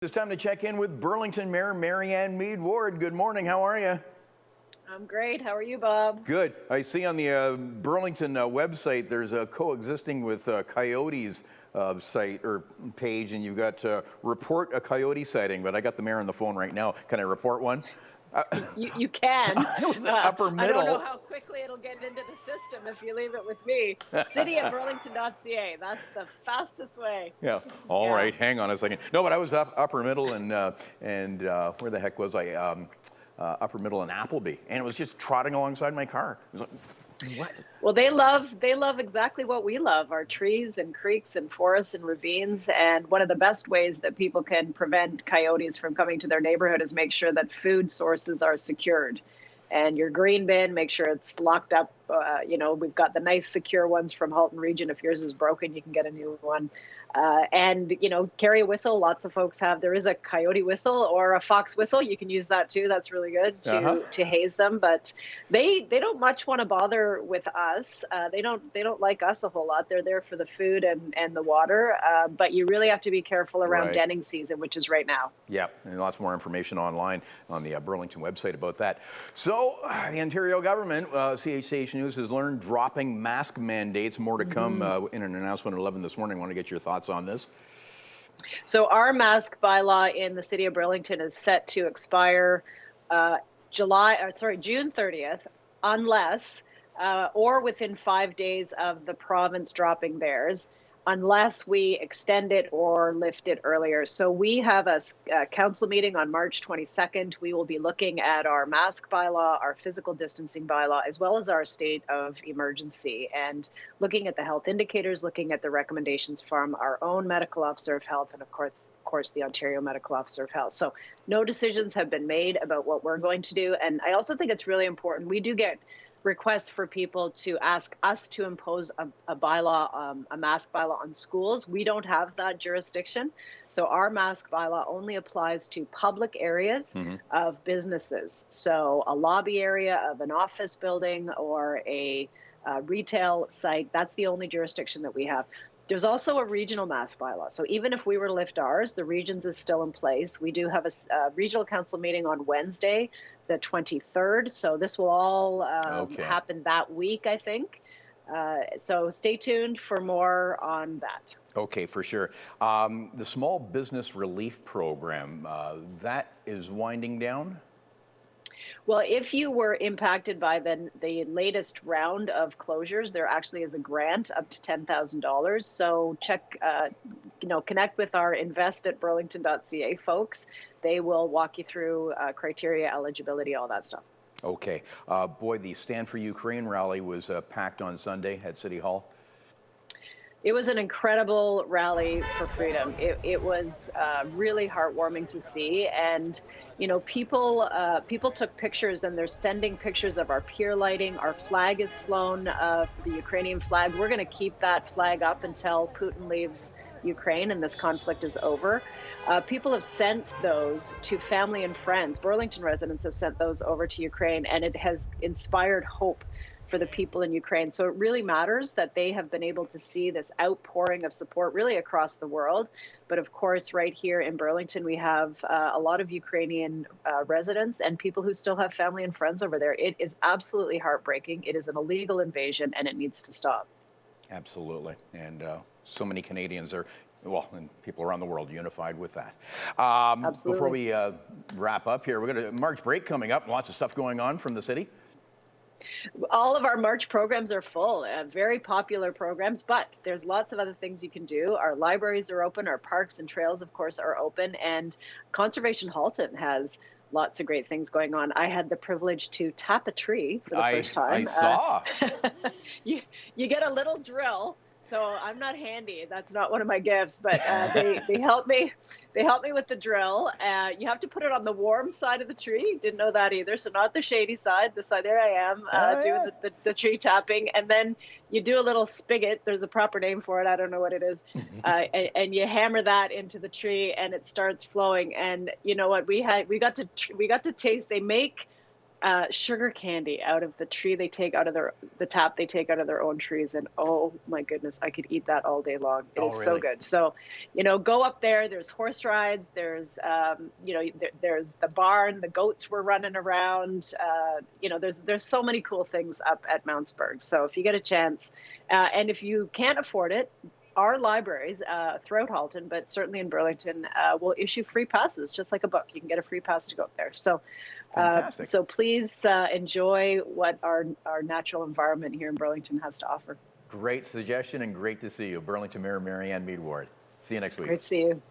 It's time to check in with Burlington Mayor Marianne Meed Ward. Good morning. How are you? I'm great. How are you, Bob? Good. I see on the Burlington website there's a coexisting with coyotes site or page, and you've got report a coyote sighting. But I got the mayor on the phone right now. Can I report one? You can. It was upper middle. I don't know how quickly it'll get into the system if you leave it with me. City@burlington.ca. That's the fastest way. Yeah. All right. Hang on a second. No, but I was upper middle and where the heck was I? Upper middle and Appleby, and it was just trotting alongside my car. It was like, what? Well, they love exactly what we love, our trees and creeks and forests and ravines. And one of the best ways that people can prevent coyotes from coming to their neighborhood is make sure that food sources are secured. And your green bin, make sure it's locked up. We've got the nice secure ones from Halton Region. If yours is broken, you can get a new one. And carry a whistle. Lots of folks have. There is a coyote whistle or a fox whistle. You can use that too. That's really good to haze them. But they don't much want to bother with us. They don't like us a whole lot. They're there for the food and the water. But you really have to be careful around denning season, which is right now. Yeah, and lots more information online on the Burlington website about that. So the Ontario government, CHCH News has learned, dropping mask mandates. More to come in an announcement at 11 this morning. I want to get your thoughts on this. So our mask bylaw in the city of Burlington is set to expire June 30th, unless or within 5 days of the province dropping theirs, unless we extend it or lift it earlier. So we have a council meeting on March 22nd. We will be looking at our mask bylaw, our physical distancing bylaw, as well as our state of emergency, and looking at the health indicators, looking at the recommendations from our own medical officer of health, and of course, the Ontario Medical Officer of Health. So no decisions have been made about what we're going to do. And I also think it's really important. We do get requests for people to ask us to impose a bylaw, a mask bylaw on schools. We don't have that jurisdiction. So our mask bylaw only applies to public areas of businesses. So a lobby area of an office building or a retail site, that's the only jurisdiction that we have. There's also a regional mask bylaw. So even if we were to lift ours, the regions is still in place. We do have a regional council meeting on Wednesday, the 23rd. So this will all happen that week, I think. So stay tuned for more on that. Okay, for sure. The Small Business Relief Program, that is winding down? Well, if you were impacted by the latest round of closures, there actually is a grant up to $10,000. So check, connect with our invest@burlington.ca folks. They will walk you through criteria, eligibility, all that stuff. Okay. Boy, the Stand for Ukraine rally was packed on Sunday at City Hall. It was an incredible rally for freedom. It was really heartwarming to see, and people took pictures, and they're sending pictures of our pier lighting. Our flag is flown, the Ukrainian flag. We're going to keep that flag up until Putin leaves Ukraine and this conflict is over. People have sent those to family and friends. Burlington residents have sent those over to Ukraine, and it has inspired hope for the people in Ukraine. So it really matters that they have been able to see this outpouring of support really across the world. But of course, right here in Burlington, we have a lot of Ukrainian residents and people who still have family and friends over there. It is absolutely heartbreaking. It is an illegal invasion, and it needs to stop. Absolutely. And so many Canadians are, and people around the world unified with that. Absolutely. Before we wrap up here, we've got a March break coming up. Lots of stuff going on from the city. All of our March programs are full, very popular programs, but there's lots of other things you can do. Our libraries are open, our parks and trails, of course, are open, and Conservation Halton has lots of great things going on. I had the privilege to tap a tree for the first time. I saw. You get a little drill. So I'm not handy. That's not one of my gifts, but they help me. They help me with the drill. You have to put it on the warm side of the tree. Didn't know that either. So not the shady side. The side there I am doing the tree tapping, and then you do a little spigot. There's a proper name for it. I don't know what it is. And you hammer that into the tree, and it starts flowing. And you know what? We got to taste. They make sugar candy out of the tree they take out of the tap they take out of their own trees, and oh my goodness, I could eat that all day long. It Oh, is so really? good. So, go up there. There's horse rides. There's there's the barn. The goats were running around. There's so many cool things up at Mountsburg. So if you get a chance, and if you can't afford it, our libraries throughout Halton, but certainly in Burlington, will issue free passes, just like a book. You can get a free pass to go up there. So. Fantastic. So please enjoy what our natural environment here in Burlington has to offer. Great suggestion and great to see you. Burlington Mayor Marianne Meed Ward. See you next week. Great to see you.